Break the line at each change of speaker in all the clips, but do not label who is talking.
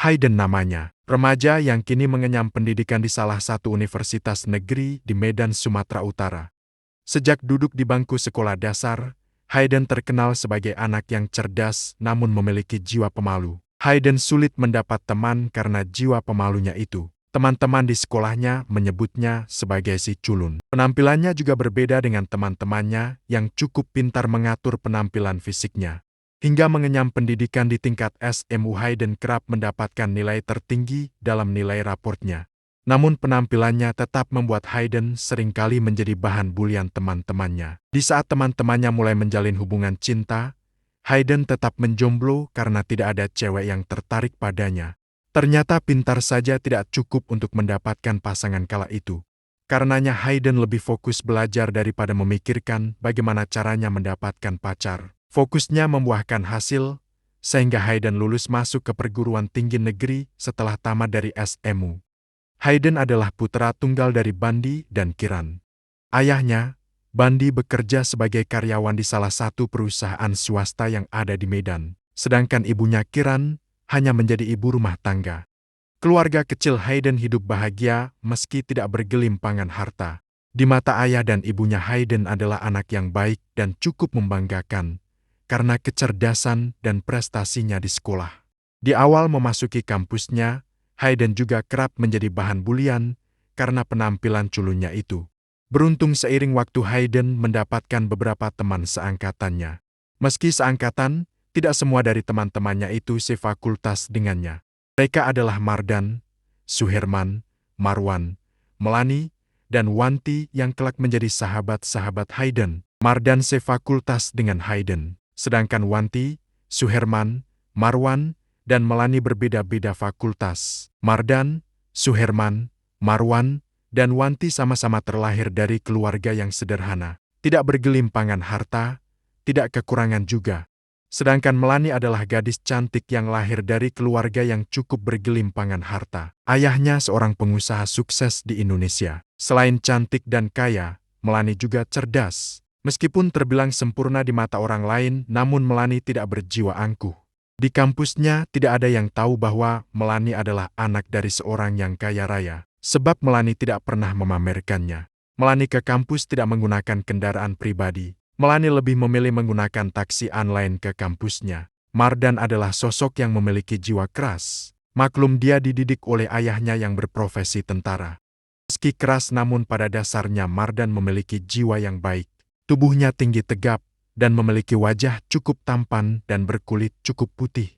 Hayden namanya, remaja yang kini mengenyam pendidikan di salah satu universitas negeri di Medan, Sumatera Utara. Sejak duduk di bangku sekolah dasar, Hayden terkenal sebagai anak yang cerdas namun memiliki jiwa pemalu. Hayden sulit mendapat teman karena jiwa pemalunya itu. Teman-teman di sekolahnya menyebutnya sebagai si culun. Penampilannya juga berbeda dengan teman-temannya yang cukup pintar mengatur penampilan fisiknya. Hingga mengenyam pendidikan di tingkat SMU, Hayden kerap mendapatkan nilai tertinggi dalam nilai raportnya. Namun penampilannya tetap membuat Hayden seringkali menjadi bahan bulian teman-temannya. Di saat teman-temannya mulai menjalin hubungan cinta, Hayden tetap menjomblo karena tidak ada cewek yang tertarik padanya. Ternyata pintar saja tidak cukup untuk mendapatkan pasangan kala itu. Karenanya Hayden lebih fokus belajar daripada memikirkan bagaimana caranya mendapatkan pacar. Fokusnya membuahkan hasil, sehingga Hayden lulus masuk ke perguruan tinggi negeri setelah tamat dari SMU. Hayden adalah putra tunggal dari Bandi dan Kiran. Ayahnya, Bandi, bekerja sebagai karyawan di salah satu perusahaan swasta yang ada di Medan, sedangkan ibunya Kiran hanya menjadi ibu rumah tangga. Keluarga kecil Hayden hidup bahagia meski tidak bergelimpangan harta. Di mata ayah dan ibunya, Hayden adalah anak yang baik dan cukup membanggakan karena kecerdasan dan prestasinya di sekolah. Di awal memasuki kampusnya, Hayden juga kerap menjadi bahan bulian karena penampilan culunnya itu. Beruntung seiring waktu Hayden mendapatkan beberapa teman seangkatannya. Meski seangkatan, tidak semua dari teman-temannya itu sefakultas dengannya. Mereka adalah Mardan, Suherman, Marwan, Melani, dan Wanti yang kelak menjadi sahabat-sahabat Hayden. Mardan sefakultas dengan Hayden, sedangkan Wanti, Suherman, Marwan, dan Melani berbeda-beda fakultas. Mardan, Suherman, Marwan, dan Wanti sama-sama terlahir dari keluarga yang sederhana. Tidak bergelimpangan harta, tidak kekurangan juga. Sedangkan Melani adalah gadis cantik yang lahir dari keluarga yang cukup bergelimpangan harta. Ayahnya seorang pengusaha sukses di Indonesia. Selain cantik dan kaya, Melani juga cerdas. Meskipun terbilang sempurna di mata orang lain, namun Melani tidak berjiwa angkuh. Di kampusnya tidak ada yang tahu bahwa Melani adalah anak dari seorang yang kaya raya, sebab Melani tidak pernah memamerkannya. Melani ke kampus tidak menggunakan kendaraan pribadi. Melani lebih memilih menggunakan taksi online ke kampusnya. Mardan adalah sosok yang memiliki jiwa keras. Maklum, dia dididik oleh ayahnya yang berprofesi tentara. Meski keras, namun pada dasarnya Mardan memiliki jiwa yang baik. Tubuhnya tinggi tegap dan memiliki wajah cukup tampan dan berkulit cukup putih.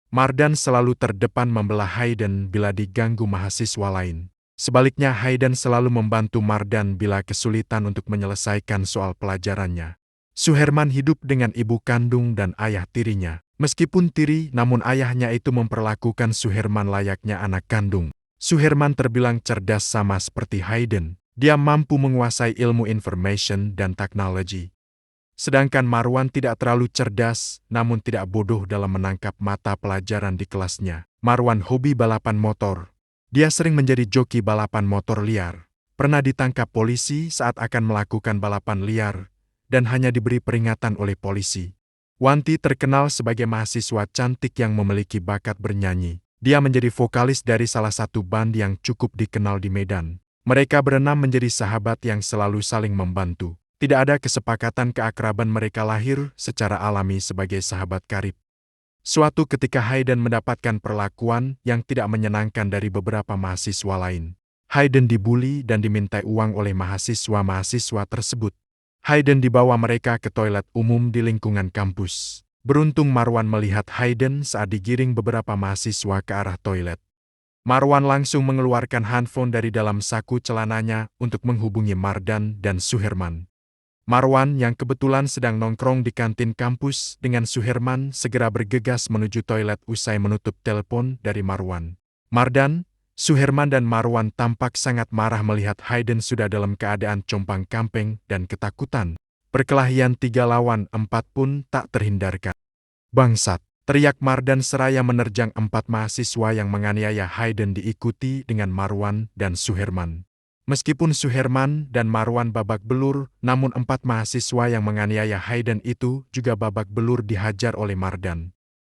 Mardan selalu terdepan membela Hayden bila diganggu mahasiswa lain. Sebaliknya, Hayden selalu membantu Mardan bila kesulitan untuk menyelesaikan soal pelajarannya. Suherman hidup dengan ibu kandung dan ayah tirinya. Meskipun tiri, namun ayahnya itu memperlakukan Suherman layaknya anak kandung. Suherman terbilang cerdas sama seperti Hayden. Dia mampu menguasai ilmu information dan teknologi. Sedangkan Marwan tidak terlalu cerdas, namun tidak bodoh dalam menangkap mata pelajaran di kelasnya. Marwan hobi balapan motor. Dia sering menjadi joki balapan motor liar. Pernah ditangkap polisi saat akan melakukan balapan liar, dan hanya diberi peringatan oleh polisi. Wanti terkenal sebagai mahasiswa cantik yang memiliki bakat bernyanyi. Dia menjadi vokalis dari salah satu band yang cukup dikenal di Medan. Mereka berenam menjadi sahabat yang selalu saling membantu. Tidak ada kesepakatan keakraban, mereka lahir secara alami sebagai sahabat karib. Suatu ketika Hayden mendapatkan perlakuan yang tidak menyenangkan dari beberapa mahasiswa lain. Hayden dibully dan dimintai uang oleh mahasiswa-mahasiswa tersebut. Hayden dibawa mereka ke toilet umum di lingkungan kampus. Beruntung Marwan melihat Hayden saat digiring beberapa mahasiswa ke arah toilet. Marwan langsung mengeluarkan handphone dari dalam saku celananya untuk menghubungi Mardan dan Suherman. Marwan yang kebetulan sedang nongkrong di kantin kampus dengan Suherman segera bergegas menuju toilet usai menutup telepon dari Marwan. Mardan, Suherman dan Marwan tampak sangat marah melihat Hayden sudah dalam keadaan compang-camping dan ketakutan. Perkelahian 3 lawan 4 pun tak terhindarkan. "Bangsat!" teriak Mardan seraya menerjang 4 mahasiswa yang menganiaya Hayden, diikuti dengan Marwan dan Suherman. Meskipun Suherman dan Marwan babak belur, namun 4 mahasiswa yang menganiaya Hayden itu juga babak belur dihajar oleh Mardan.